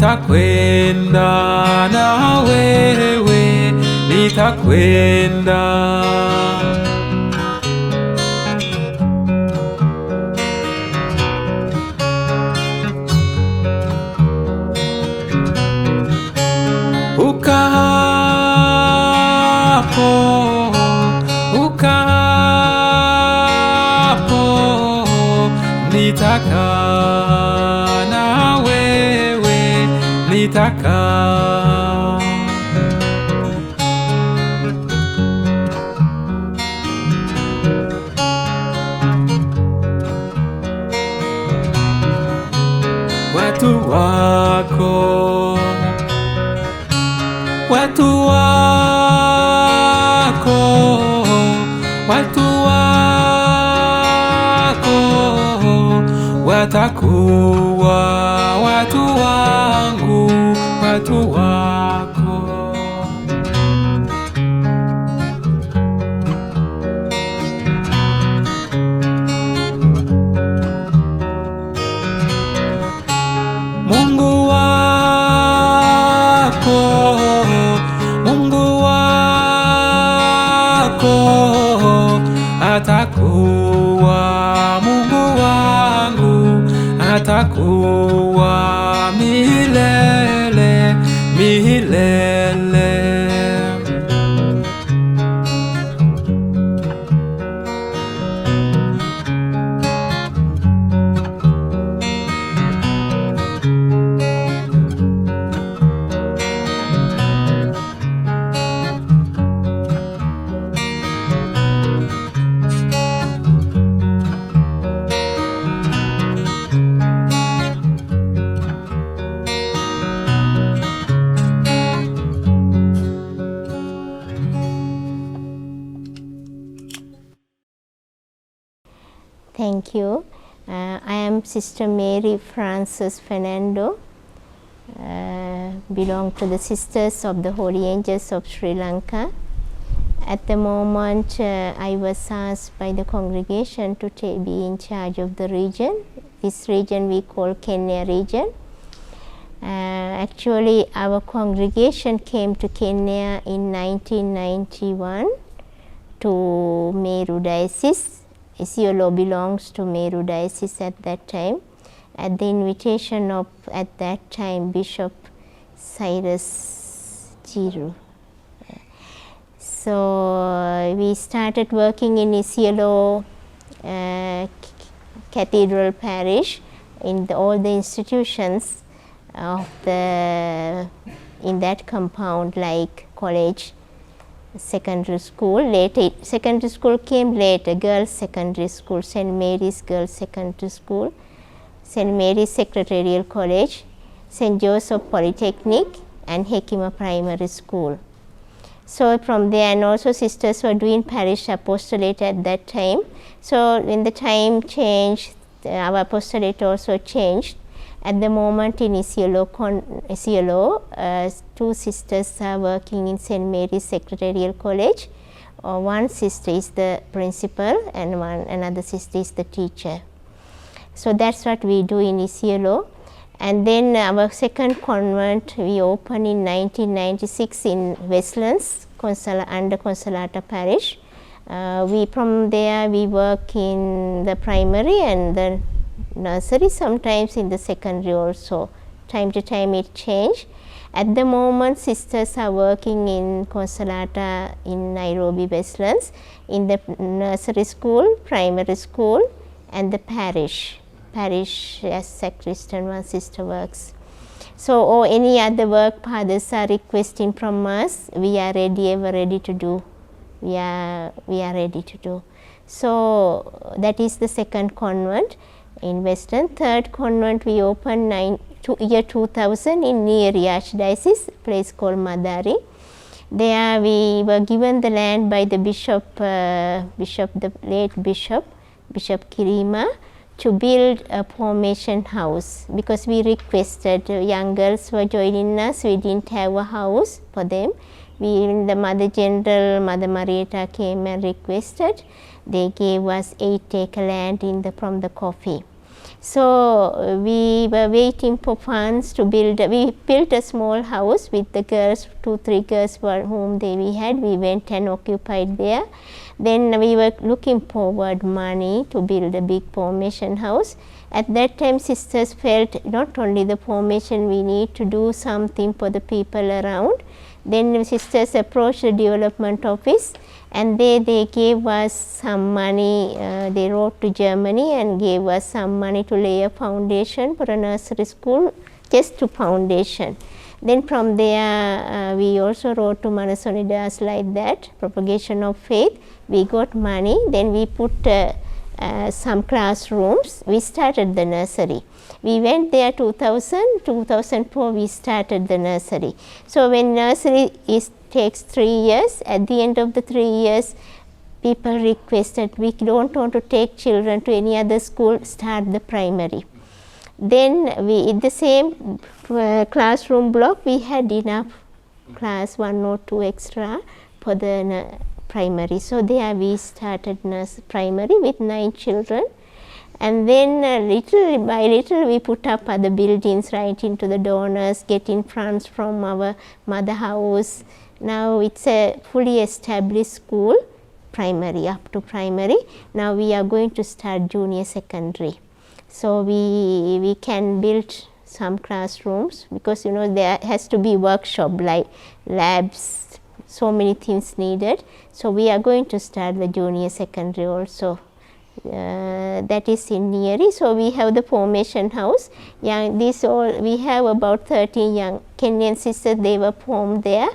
nitakwenda na wewe, nitakwenda. Ukapo, nitakaa na wewe, nitakaa. Watu wako, watu wako, watu wako watakuwa watu wangu, watu wako. Mungu wako, Mungu wako atakuwa Mungu wangu, atakuwa milele, milele. Thank you. I am Sister Mary Frances Fernando, belong to the Sisters of the Holy Angels of Sri Lanka. At the moment, I was asked by the congregation to be in charge of the region. This region we call Kenya region. Actually, our congregation came to Kenya in 1991 to Meru Diocese. Isiolo belongs to Meru Diocese at that time, at the invitation of, at that time, Bishop Cyrus Jiru. So we started working in Isiolo Cathedral Parish in all the institutions of in that compound, like college, secondary school. Later, secondary school came later, girls secondary school, St. Mary's Girls Secondary School, St. Mary's Secretarial College, St. Joseph Polytechnic, and Hekima Primary School. So from there, and also sisters were doing parish apostolate at that time. So when the time changed, our apostolate also changed. At the moment in Isiolo, two sisters are working in St. Mary's Secretarial College. One sister is the principal and another sister is the teacher. So that's what we do in Isiolo. And then our second convent we opened in 1996 in Westlands, under Consolata Parish. From there we work in the primary and the nursery, sometimes in the secondary also. Time to time it changed. At the moment, sisters are working in Consolata in Nairobi Westlands, in the nursery school, primary school, and the parish as sacristan, one sister works. So, or any other work fathers are requesting from us, we are ready, ever ready to do. We are ready to do. So that is the second convent in Western. Third convent we opened year 2000 in Niyari Archdiocese, place called Madari. There we were given the land by the the late Bishop Kirima, to build a formation house, because we requested, young girls were joining us, we didn't have a house for them. The Mother General, Mother Marietta came and requested. They gave us 8 acre land from the coffee. So we were waiting for funds to build. We built a small house with the girls, 2-3 girls whom we had. We went and occupied there. Then we were looking forward money to build a big formation house. At that time, sisters felt not only the formation, we need to do something for the people around. Then sisters approached the development office, and they gave us some money. They wrote to Germany and gave us some money to lay a foundation for a nursery school, just to foundation. Then from there, we also wrote to Manasonidas like that, propagation of faith. We got money, then we put some classrooms. We started the nursery. We went there 2004 we started the nursery. So when nursery takes 3 years, at the end of the 3 years, people requested, we don't want to take children to any other school, start the primary. Then we, in the same classroom block, we had enough class, 1 or 2 extra for the primary. So there we started primary with 9 children. And then little by little we put up other buildings, writing to the donors, getting funds from our mother house. Now it's a fully established school, primary, up to primary. Now we are going to start junior secondary. So we can build some classrooms, because you know there has to be workshop like labs, so many things needed. So we are going to start the junior secondary also. That is in Nyeri. So we have the formation house. We have about 13 young Kenyan sisters. They were formed there.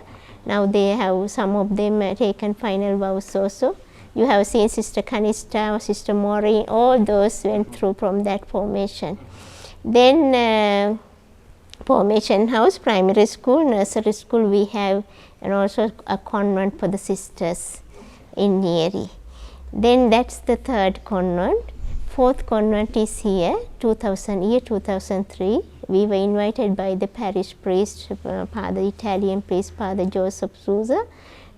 Now they have, some of them taken final vows also. You have seen Sister Kanista, Sister Maureen, all those went through from that formation. Then formation house, primary school, nursery school we have, and also a convent for the sisters in Nyeri. Then that's the 3rd convent. 4th convent is here, 2003. We were invited by the parish priest, Father, Italian priest, Father Joseph Souza.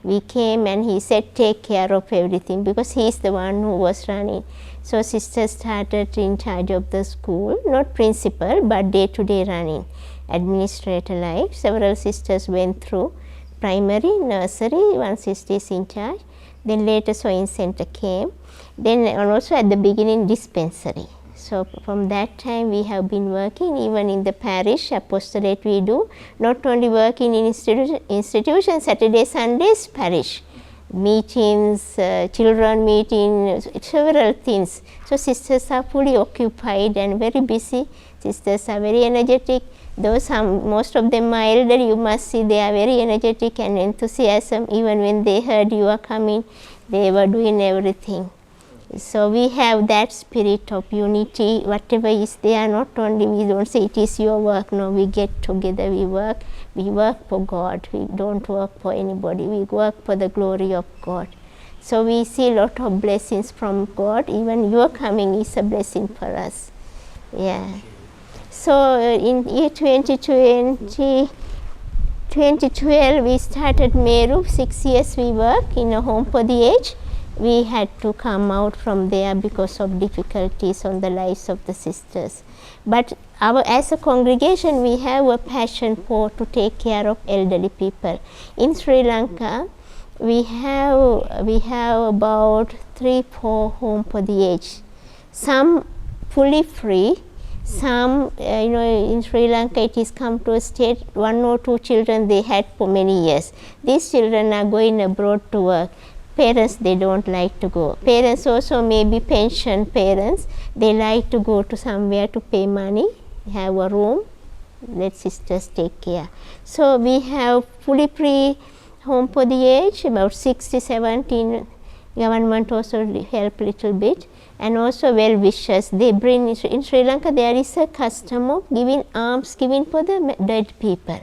We came and he said, take care of everything, because he is the one who was running. So sisters started in charge of the school, not principal, but day-to-day running, administrator life. Several sisters went through primary, nursery, 1 sister is in charge. Then later sewing center came. Then also at the beginning dispensary. So from that time we have been working even in the parish apostolate we do. Not only working in institution, Saturday, Sundays, parish. Meetings, children meeting, several things. So sisters are fully occupied and very busy. Sisters are very energetic. Though most of them are elder, you must see they are very energetic and enthusiasm. Even when they heard you are coming, they were doing everything. So we have that spirit of unity. Whatever is there, not only we don't say it is your work, no, we get together, we work for God. We don't work for anybody, we work for the glory of God. So we see a lot of blessings from God. Even your coming is a blessing for us. Yeah. So in year 2012 we started Meru. 6 years we work in a home for the aged. We had to come out from there because of difficulties on the lives of the sisters. But as a congregation we have a passion to take care of elderly people. In Sri Lanka we have about 3-4 home for the aged. Some fully free. Some, in Sri Lanka it is come to a state, 1 or 2 children they had for many years. These children are going abroad to work. Parents, they don't like to go. Parents also may be pension parents. They like to go to somewhere to pay money, have a room, let sisters take care. So we have fully free home for the aged, about 60-70. Government also help little bit. And also well wishers. They bring, in Sri Lanka there is a custom of giving alms given for the dead people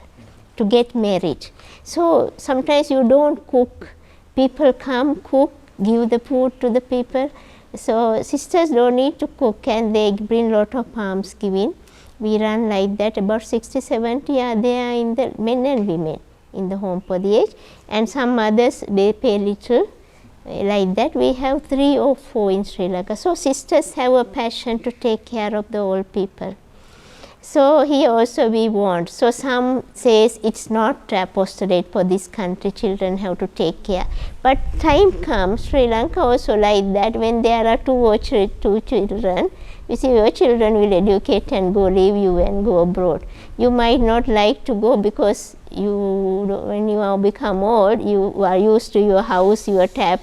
to get married. So sometimes you don't cook. People come, cook, give the food to the people. So sisters don't need to cook and they bring lot of alms giving. We run like that. About 60-70 are there in the men and women in the home for the aged. And some others they pay little Like that we have 3 or 4 in Sri Lanka. So sisters have a passion to take care of the old people. So here also we want. So some says it's not apostolate for this country, children have to take care. But time comes, Sri Lanka also like that, when there are 2 or 2 children, you see your children will educate and go, leave you and go abroad. You might not like to go because when you are become old, you are used to your house, your tap,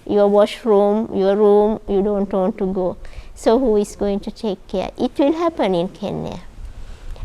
your washroom, your room, you don't want to go. So who is going to take care? It will happen in Kenya.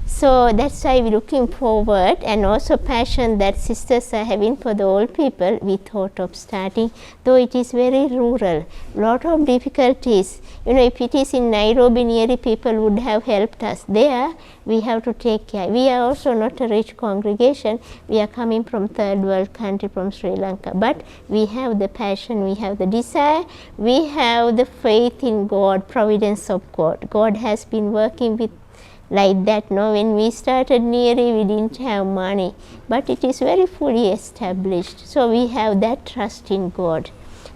So that's why we're looking forward, and also passion that sisters are having for the old people. We thought of starting, though it is very rural, lot of difficulties. If it is in Nairobi, nearly people would have helped us. There we have to take care. We are also not a rich congregation. We are coming from third world country, from Sri Lanka, but we have the passion, we have the desire, we have the faith in God, providence of God. God has been working with like that. When we started Neary, we didn't have money, but it is very fully established. So we have that trust in God,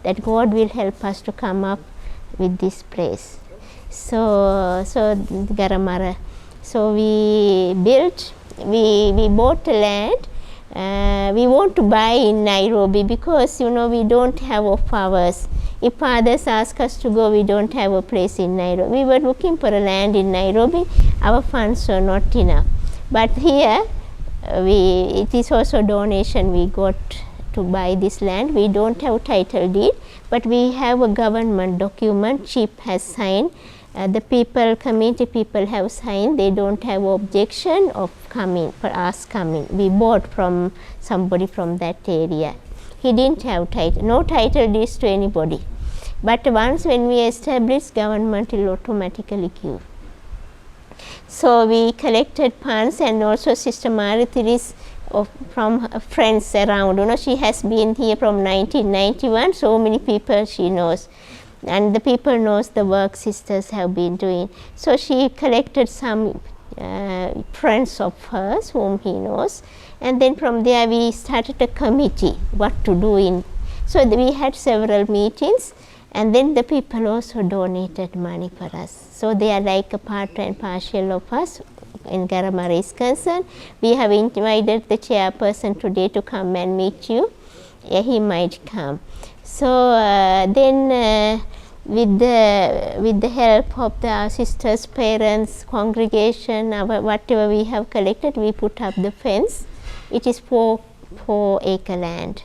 that God will help us to come up with this place. So Garamara. So we built, we bought land. We want to buy in Nairobi because we don't have of ours. If fathers ask us to go, we don't have a place in Nairobi. We were looking for a land in Nairobi. Our funds were not enough. But here, it is also donation we got to buy this land. We don't have title deed, but we have a government document. Chief has signed. The people, community people have signed. They don't have objection of coming, for us coming. We bought from somebody from that area. He didn't have title, no title deeds to anybody. But once when we establish, government will automatically give. So we collected funds, and also Sister Marithir is from friends around. She has been here from 1991. So many people she knows, and the people knows the work sisters have been doing. So she collected some friends of hers whom he knows, and then from there we started a committee what to do in. So we had several meetings, and then the people also donated money for us. So they are like a part and partial of us in Garamara is concerned. We have invited the chairperson today to come and meet you. He might come. So then with the help of the sisters, parents, congregation, whatever we have collected, we put up the fence. It is 4-acre land.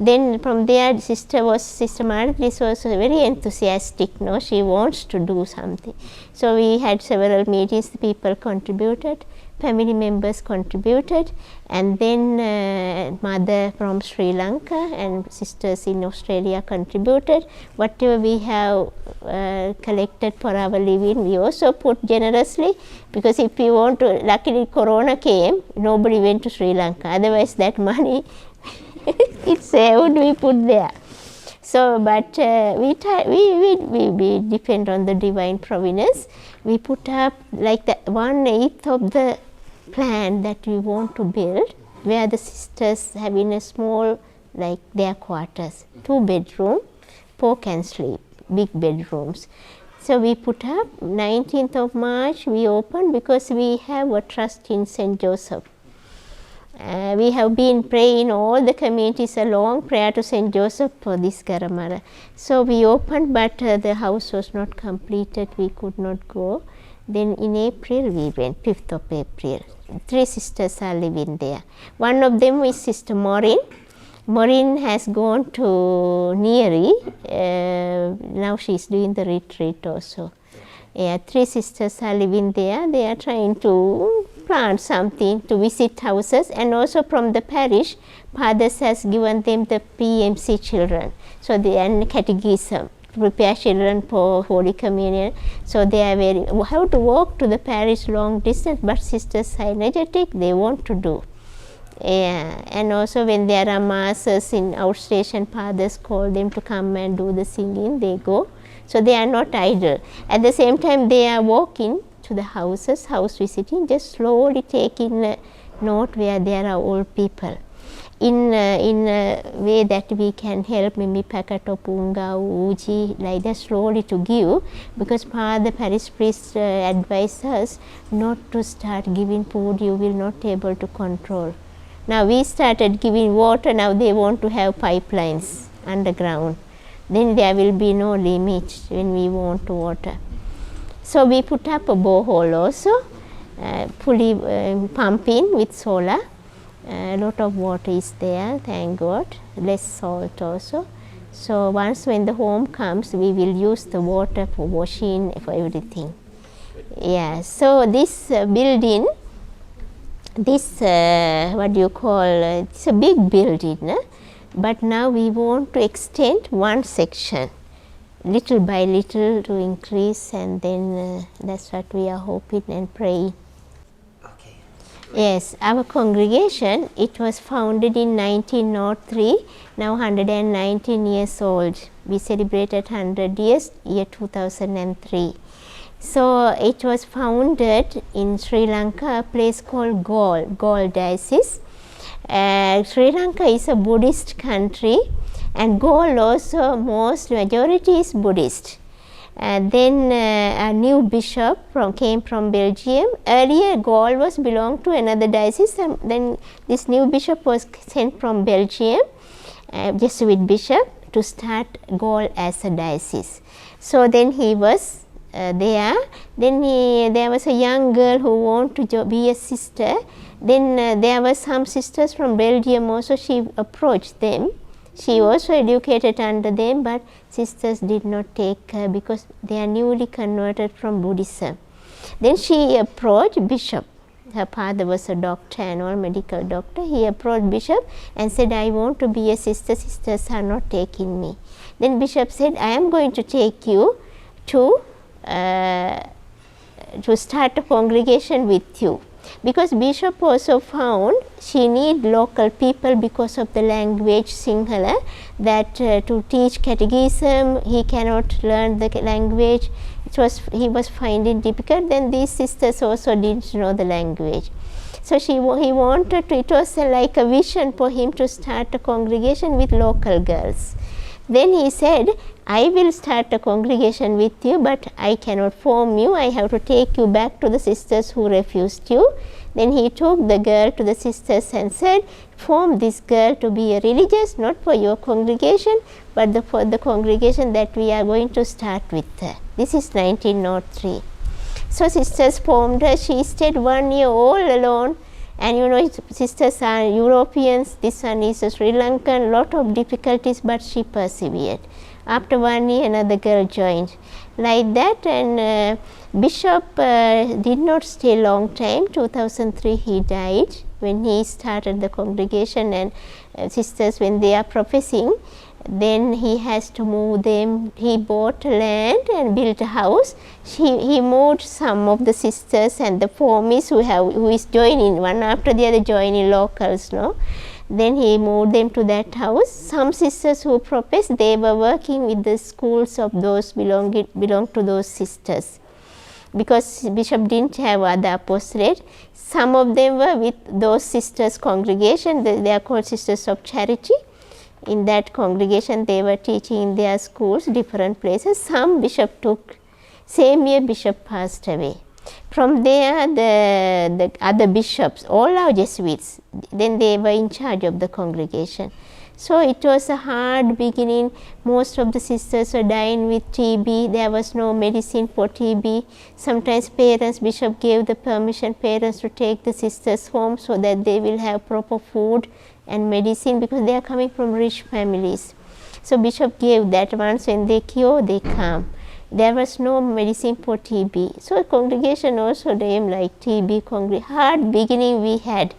Then from there, Sister Marithir is also very enthusiastic. She wants to do something. So we had several meetings. The people contributed, family members contributed, and then mother from Sri Lanka and sisters in Australia contributed. Whatever we have collected for our living, we also put generously, because if we want to, luckily Corona came, nobody went to Sri Lanka. Otherwise that money it's saved, we put there. So, but we depend on the divine providence. We put up like the 1/8 of the plan that we want to build, where the sisters having a small, like their quarters, 2 bedroom, 4 can sleep, big bedrooms. So we put up 19th of March we opened, because we have a trust in St. Joseph. We have been praying all the communities a long prayer to St. Joseph for this Garamara. So we opened, but the house was not completed, we could not go. Then in April we went, 5th of April. 3 sisters are living there. One of them is Sister Maureen. Maureen has gone to Neary. Now she is doing the retreat also. 3 sisters are living there. They are trying to plant something, to visit houses, and also from the parish, fathers has given them the PMC children. So they are catechism, prepare children for Holy Communion. So they are have to walk to the parish long distance, but sisters are energetic, they want to do. And also when there are masses in outstation, fathers call them to come and do the singing, they go. So they are not idle. At the same time, they are walking to the houses, house visiting, just slowly taking a note where there are old people. in a way that we can help, maybe packet of punga, uji, like that, slowly to give, because Father Parish Priest advised us not to start giving food you will not able to control. Now we started giving water, now they want to have pipelines underground. Then there will be no limit when we want water. So we put up a borehole also, fully pumping with solar. A lot of water is there, thank God, less salt also. So once when the home comes, we will use the water for washing, for everything. Yeah, so this building, this what do you call, it's a big building, but now we want to extend one section, little by little to increase, and then that's what we are hoping and praying. Yes, our congregation, it was founded in 1903, now 119 years old. We celebrated 100 years, year 2003. So it was founded in Sri Lanka, a place called Galle Diocese. Sri Lanka is a Buddhist country, and Galle also, majority is Buddhist. Then a new bishop came from Belgium. Earlier Galle was belonged to another diocese, and then this new bishop was sent from Belgium, Jesuit bishop, to start Galle as a diocese. So then he was there. Then there was a young girl who wanted to be a sister. Then there were some sisters from Belgium also. She approached them. She also educated under them, but sisters did not take her because they are newly converted from Buddhism. Then she approached bishop. Her father was a doctor, an old medical doctor. He approached bishop and said, I want to be a sister. Sisters are not taking me. Then bishop said, I am going to take you to start a congregation with you. Because bishop also found she need local people because of the language Sinhala, that to teach catechism he cannot learn the language. He was finding difficult. Then these sisters also didn't know the language. So he wanted to, it was like a vision for him to start a congregation with local girls. Then he said, I will start a congregation with you, but I cannot form you. I have to take you back to the sisters who refused you. Then he took the girl to the sisters and said, form this girl to be a religious, not for your congregation, but for the congregation that we are going to start with her. This is 1903. So sisters formed her. She stayed 1 year all alone. And you know, sisters are Europeans, this one is a Sri Lankan, lot of difficulties, but she persevered. After 1 year, another girl joined. Like that, and bishop did not stay long time. 2003 he died when he started the congregation, and sisters, when they are professing, then he has to move them. He bought land and built a house. He moved some of the sisters and the formies who is joining, one after the other joining locals, no. Then he moved them to that house. Some sisters who professed, they were working with the schools of those belong to those sisters, because bishop didn't have other apostolate. Some of them were with those sisters' congregation. They are called Sisters of Charity. In that congregation, they were teaching in their schools, different places. Some bishop took. Same year, bishop passed away. From there, the other bishops, all are Jesuits, then they were in charge of the congregation. So it was a hard beginning. Most of the sisters were dying with TB. There was no medicine for TB. Sometimes parents, bishop gave the permission, parents to take the sisters home so that they will have proper food and medicine, because they are coming from rich families. So bishop gave that. Once when they cure, they come. There was no medicine for TB. So congregation also named like TB hard beginning we had.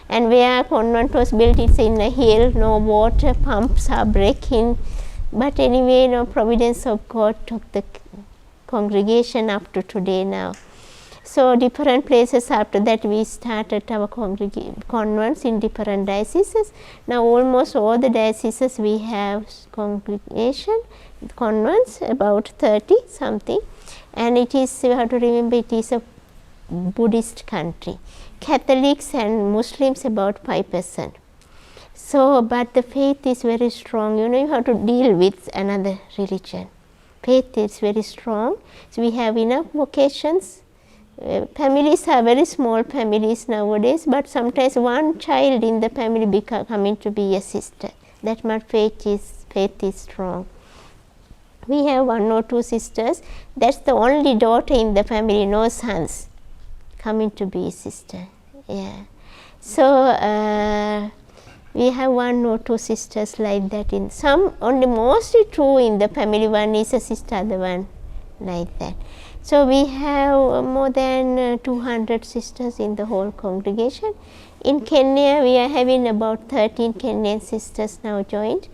And where convent was built, it's in a hill, no water, pumps are breaking. But anyway, no, providence of God took the congregation up to today now. So different places after that we started our convents in different dioceses. Now almost all the dioceses we have congregation, convents, about 30 something. And it is, you have to remember, it is a Buddhist country. Catholics and Muslims about 5%. So, but the faith is very strong. You know, you have to deal with another religion. Faith is very strong. So, we have enough vocations. Families are very small families nowadays, but sometimes one child in the family coming to be a sister. That much faith is strong. We have 1 or 2 sisters. That's the only daughter in the family, no sons, coming to be a sister. Yeah. So, we have 1 or 2 sisters like that. In some, only mostly true in the family, one is a sister, other one like that. So, we have more than 200 sisters in the whole congregation. In Kenya, we are having about 13 Kenyan sisters now joined.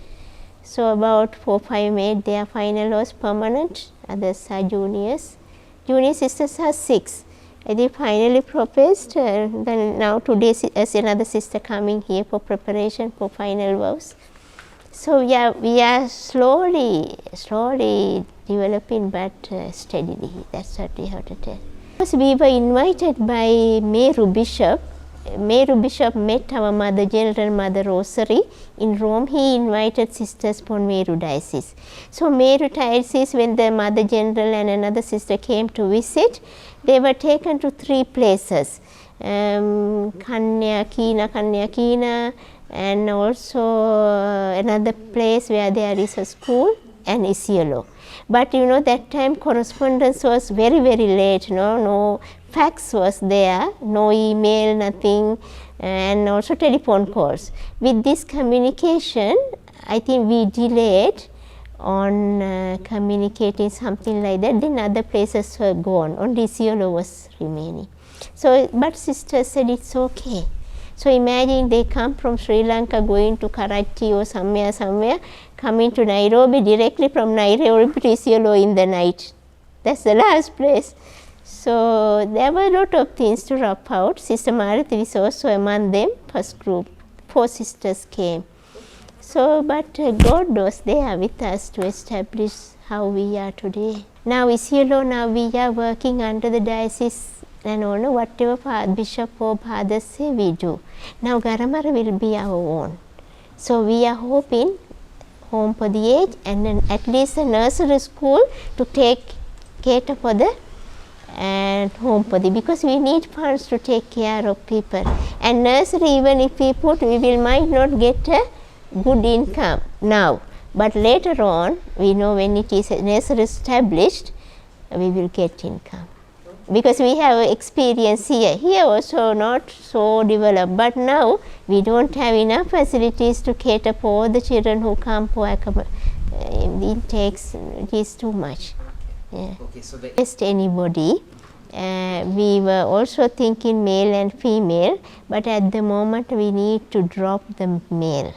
So, about 4-5 made their final was permanent, others are juniors. Junior sisters are 6. I think finally professed, then now today is another sister coming here for preparation for final vows. So, yeah, we are slowly developing, but steadily. That's what we have to tell. Because we were invited by Meru Bishop. Meru Bishop met our Mother General, Mother Rosary in Rome. He invited sisters from Meru Diocese. So, Meru Diocese, when the Mother General and another sister came to visit, they were taken to 3 places, Kanya-Kina, and also another place where there is a school, and Isiolo. But you know, that time correspondence was very late, no fax was there, no email, nothing, and also telephone calls. With this communication, I think we delayed on communicating something like that. Then other places were gone, only Isiolo was remaining. So, but sisters said it's okay. So, imagine they come from Sri Lanka going to Karachi or somewhere, coming to Nairobi, directly from Nairobi to Isiolo in the night. That's the last place. So, there were a lot of things to rub out. Sister Martha is also among them, first group. 4 sisters came. So, but God was there with us to establish how we are today. Now, Isiolo, now we are working under the diocese, and all whatever bishop or fathers say, we do. Now, Garamara will be our own. So, we are hoping home for the aged, and then at least a nursery school to cater for the and home for the, because we need funds to take care of people. And nursery, even if we put, we might not get a good income now, but later on, we know when it is a nursery established, we will get income. Because we have experience here also not so developed, but now we don't have enough facilities to cater for all the children who come for it is too much. Yeah. Okay, so just anybody. We were also thinking male and female, but at the moment we need to drop the male,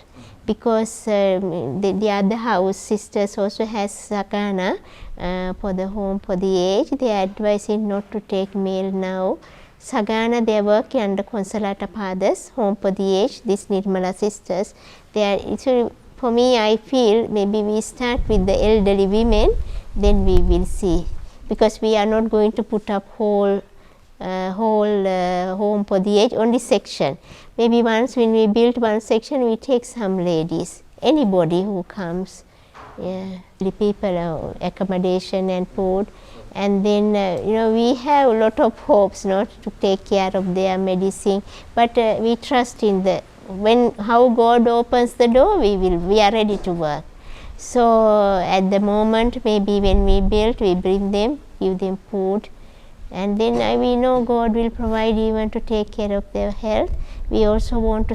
because the other house sisters also has Sakana for the home for the aged. They are advising not to take male now. Sagana, they are working under Consolata Fathers, home for the aged, these Nirmala sisters. So for me, I feel maybe we start with the elderly women, then we will see, because we are not going to put up whole home for the aged, only section. Maybe once when we build one section, we take some ladies, anybody who comes. Yeah, the people, accommodation and food, and then you know, we have a lot of hopes not to take care of their medicine, but we trust in the how God opens the door, we are ready to work. So at the moment, maybe when we build, we bring them, give them food, and then we know God will provide even to take care of their health. We also want to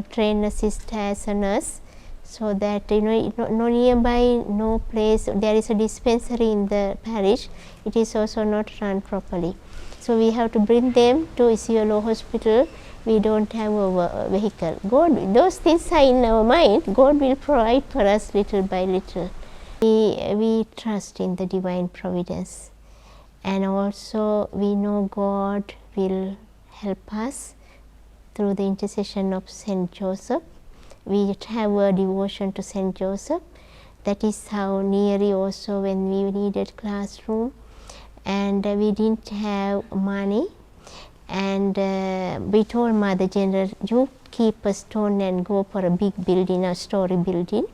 train a sister as a nurse, so that you know, no nearby, no place, there is a dispensary in the parish, it is also not run properly. So we have to bring them to Isiolo hospital. We don't have a vehicle. God, those things are in our mind. God will provide for us little by little. We trust in the divine providence, and also we know God will help us through the intercession of Saint Joseph. We have a devotion to Saint Joseph. That is how Neary also, when we needed classroom and we didn't have money, And we told Mother General, you keep a stone and go for a big building, a story building.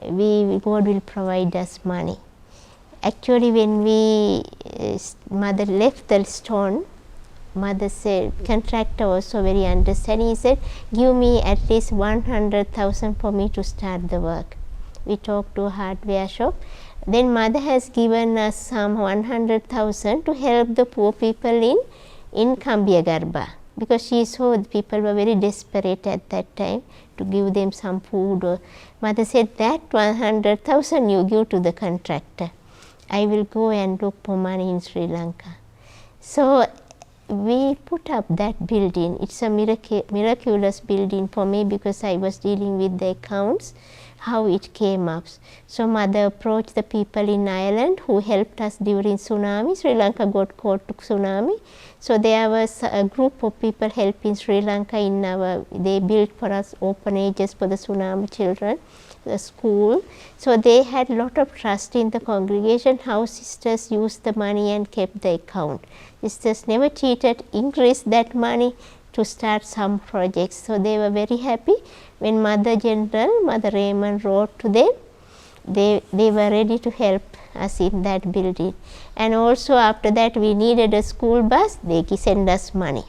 God will provide us money. Actually, when Mother left the stone, Mother said, contractor also very understanding. He said, give me at least 100,000 for me to start the work. We talked to a hardware shop. Then Mother has given us some 100,000 to help the poor people in Kambiagarba, because she saw the people were very desperate at that time, to give them some food. Or Mother said, that 100,000 you give to the contractor. I will go and look for money in Sri Lanka. So we put up that building. It's a miraculous building for me, because I was dealing with the accounts, how it came up. So Mother approached the people in Ireland who helped us during tsunami. Sri Lanka got caught to tsunami. So there was a group of people helping Sri Lanka they built for us orphanages for the tsunami children, the school. So they had a lot of trust in the congregation, how sisters used the money and kept the account. Sisters never cheated, increased that money to start some projects. So they were very happy. When Mother General, Mother Raymond wrote to them, they were ready to help us in that building. And also after that we needed a school bus, they send us money.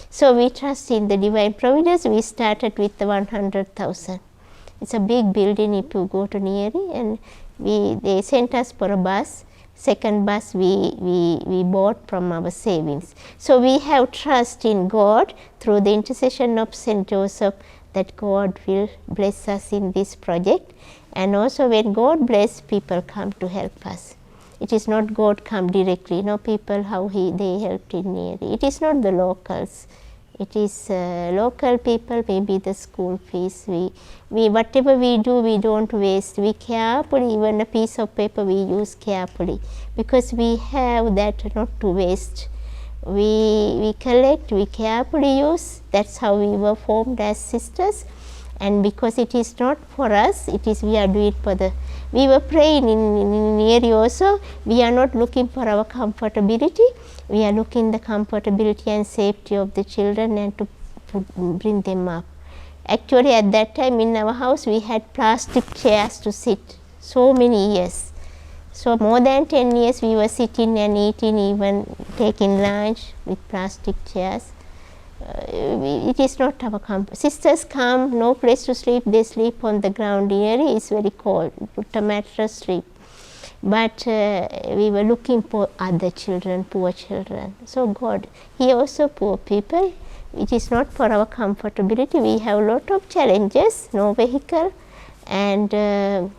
So we trust in the divine providence. We started with the 100,000. It's a big building if you go to Neary, and they sent us for a bus. Second bus we bought from our savings. So we have trust in God through the intercession of St. Joseph, that God will bless us in this project. And also when God bless, people come to help us. It is not God come directly, people how they helped in Neary. It is not the locals. It is local people, maybe the school fees. We whatever we do, we don't waste. We carefully, even a piece of paper we use carefully, because we have that not to waste. We collect, we carefully use. That's how we were formed as sisters. And because it is not for us, it is we are doing for the. We were praying in Neary also. We are not looking for our comfortability. We are looking the comfortability and safety of the children and to bring them up. Actually, at that time in our house, we had plastic chairs to sit. So many years. So more than 10 years we were sitting and eating, even taking lunch with plastic chairs. It is not our comfort. Sisters come, no place to sleep, they sleep on the ground. Neary is very cold, put a mattress, sleep. But we were looking for other children, poor children. So God, He also poor people. It is not for our comfortability. We have a lot of challenges, no vehicle, and there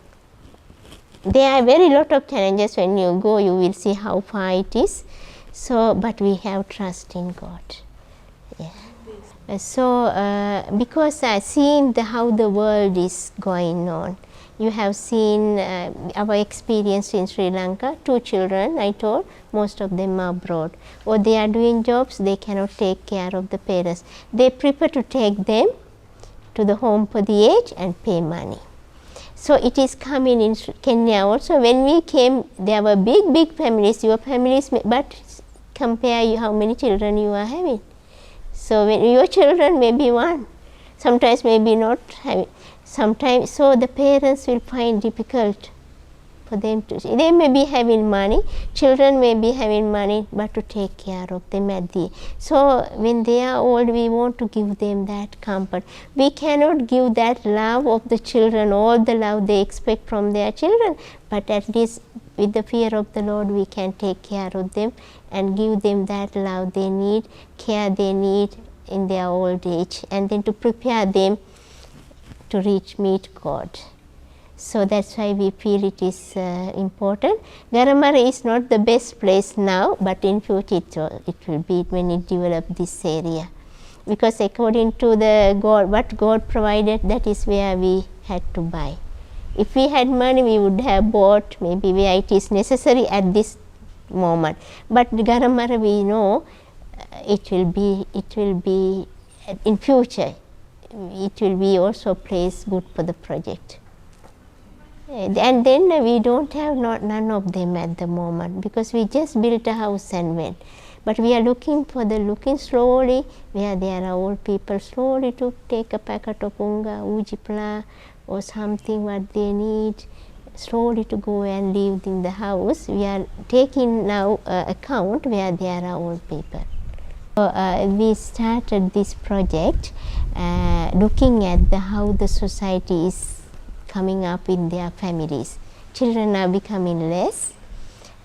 are very lot of challenges. When you go, you will see how far it is. So, but we have trust in God. Yeah. So, because I seen how the world is going on. You have seen our experience in Sri Lanka. 2 children, I told, most of them are abroad. Or they are doing jobs, they cannot take care of the parents. They prefer to take them to the home for the aged and pay money. So it is coming in Kenya also. When we came, there were big families, your families, but compare how many children you are having. So when your children may be 1, sometimes maybe not having. Sometimes, so the parents will find difficult for them to, they may be having money, children may be having money, but to take care of them at the, so when they are old, we want to give them that comfort. We cannot give that love of the children, all the love they expect from their children, but at least with the fear of the Lord, we can take care of them and give them that love they need, care they need in their old age, and then to prepare them to meet God. So that's why we feel it is important. Garamara is not the best place now, but in future it will be when it develop this area. Because according to the God, what God provided, that is where we had to buy. If we had money, we would have bought maybe where it is necessary at this moment. But Garamara, we know it will be in future. It will be also a place good for the project. And then we don't have none of them at the moment, because we just built a house and went. But we are looking slowly, where there are old people, slowly to take a packet of unga, ujipla or something what they need, slowly to go and live in the house. We are taking now account where there are old people. We started this project looking at how the society is coming up in their families. Children are becoming less,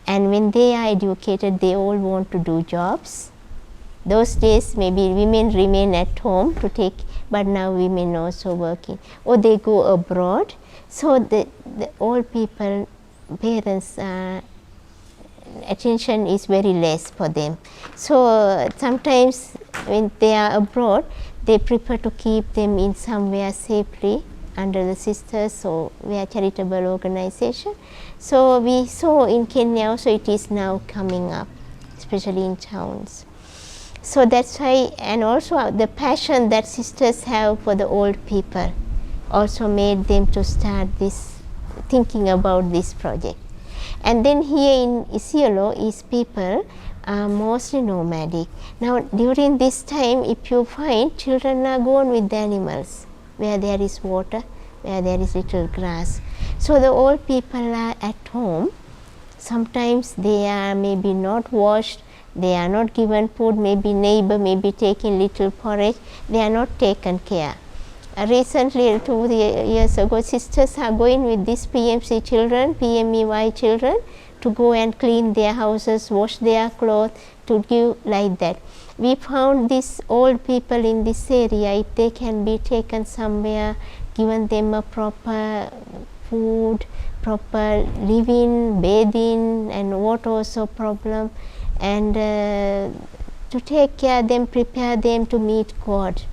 and when they are educated, they all want to do jobs. Those days maybe women remain at home to take, but now women also working, or they go abroad. So the old people, parents, attention is very less for them. So sometimes when they are abroad, they prefer to keep them in somewhere safely under the sisters or where charitable organization. So we saw in Kenya also it is now coming up, especially in towns. So that's why, and also the passion that sisters have for the old people also made them to start this, thinking about this project. And then here in Isiolo, is people are mostly nomadic. Now during this time, if you find, children are gone with the animals, where there is water, where there is little grass. So the old people are at home. Sometimes they are maybe not washed, they are not given food, maybe neighbor may be taking little porridge, they are not taken care. Recently, 2 years ago, sisters are going with these PMC children, PMEY children, to go and clean their houses, wash their clothes, to give like that. We found these old people in this area, if they can be taken somewhere, given them a proper food, proper living, bathing, and water also problem, and to take care of them, prepare them to meet God.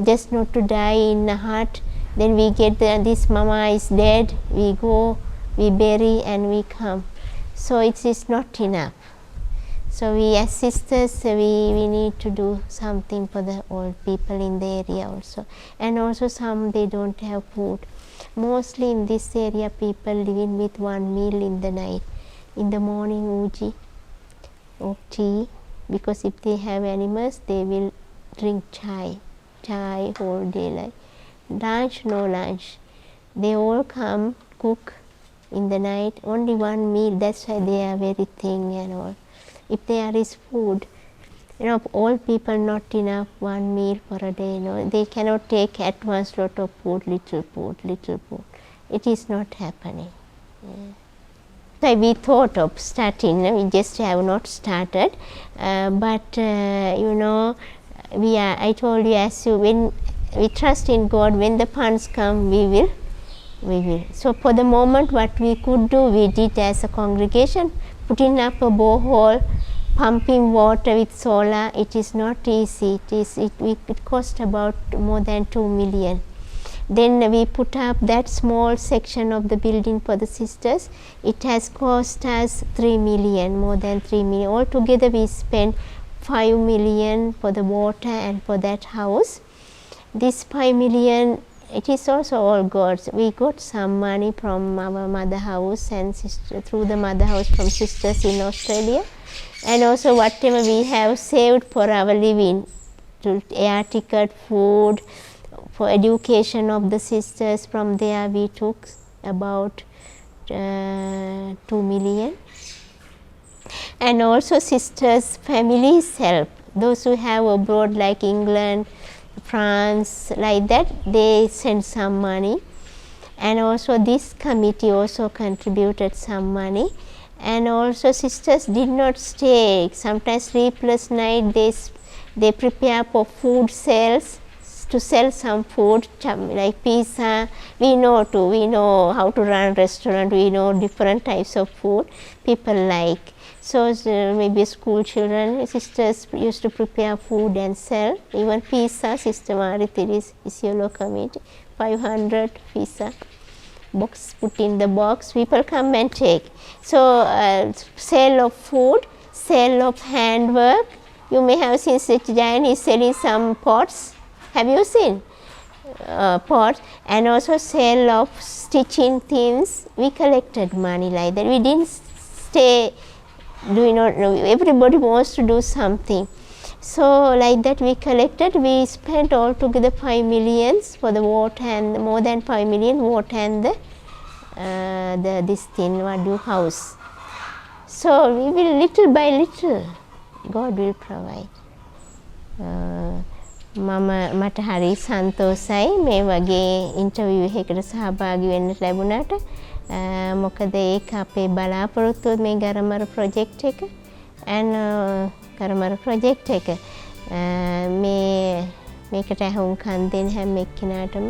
Just not to die in a hut, then we get this mama is dead, we go, we bury and we come. So it is not enough. So we as sisters, we need to do something for the old people in the area also. And also some, they don't have food. Mostly in this area, people living with one meal in the night. In the morning, uji or tea, because if they have animals, they will drink chai whole day. Like lunch, no lunch. They all come, cook in the night, only one meal. That's why they are very thin and all. If there is food, old people not enough one meal for a day. They cannot take at once lot of food, little food. It is not happening. Yeah. So we thought of starting. We just have not started, but I told you, when we trust in God, when the funds come, we will. So for the moment, what we could do, we did as a congregation, putting up a borehole, pumping water with solar. It is not easy. It cost about more than 2 million. Then we put up that small section of the building for the sisters. It has cost us 3 million, more than 3 million. Altogether we spent 5 million for the water and for that house. This 5 million, it is also all God's. We got some money from our mother house and through the mother house from sisters in Australia, and also whatever we have saved for our living, to air ticket, food, for education of the sisters. From there we took about 2 million. And also sisters' families help. Those who have abroad like England, France, like that, they send some money. And also this committee also contributed some money. And also sisters did not stay. Sometimes sleepless night, they prepare for food sales, to sell some food like pizza. We know how to run restaurant. We know different types of food people like. So maybe school children, sisters used to prepare food and sell. Even pizza, Sister Marithiri's Isiolo committee, 500 pizza box, put in the box, people come and take. So sale of food, sale of handwork. You may have seen Jayan is selling some pots. Have you seen pots? And also sale of stitching things. We collected money like that. We didn't stay do not know. Everybody wants to do something. So like that we collected, we spent altogether 5 millions for the water and more than 5 million water and the this thing what do house. So we will little by little God will provide. මට හරි සන්තෝෂයි මේ වගේ interview එකකට සහභාගී වෙන්න ලැබුණාට. මොකද ඒක අපේ බලාපොරොත්තුව මේ ගරමර ප්‍රොජෙක්ට් එක and ගරමර ප්‍රොජෙක්ට් එක මේකට අහුම්කම් දෙන හැම එක්කිනාටම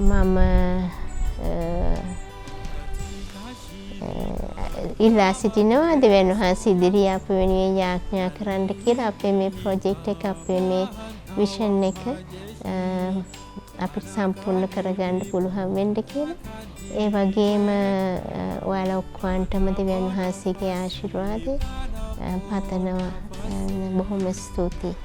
මම ඉල්ලා සිටිනවා දෙවියන් වහන්සේ ඉදිරියේ අප වෙනුවෙන් යාඥා කරන්න කියලා අපේ මේ ප්‍රොජෙක්ට් එක අපේ මේ විෂන් එක අපිට සම්පූර්ණ කරගන්න පුළුවන් වෙන්න කියලා. ඒ වගේම ඔයාලා ඔක්කොන්ටම දෙවියන් වහන්සේගේ ආශිර්වාදය පතනවා. බොහොම ස්තුතියි.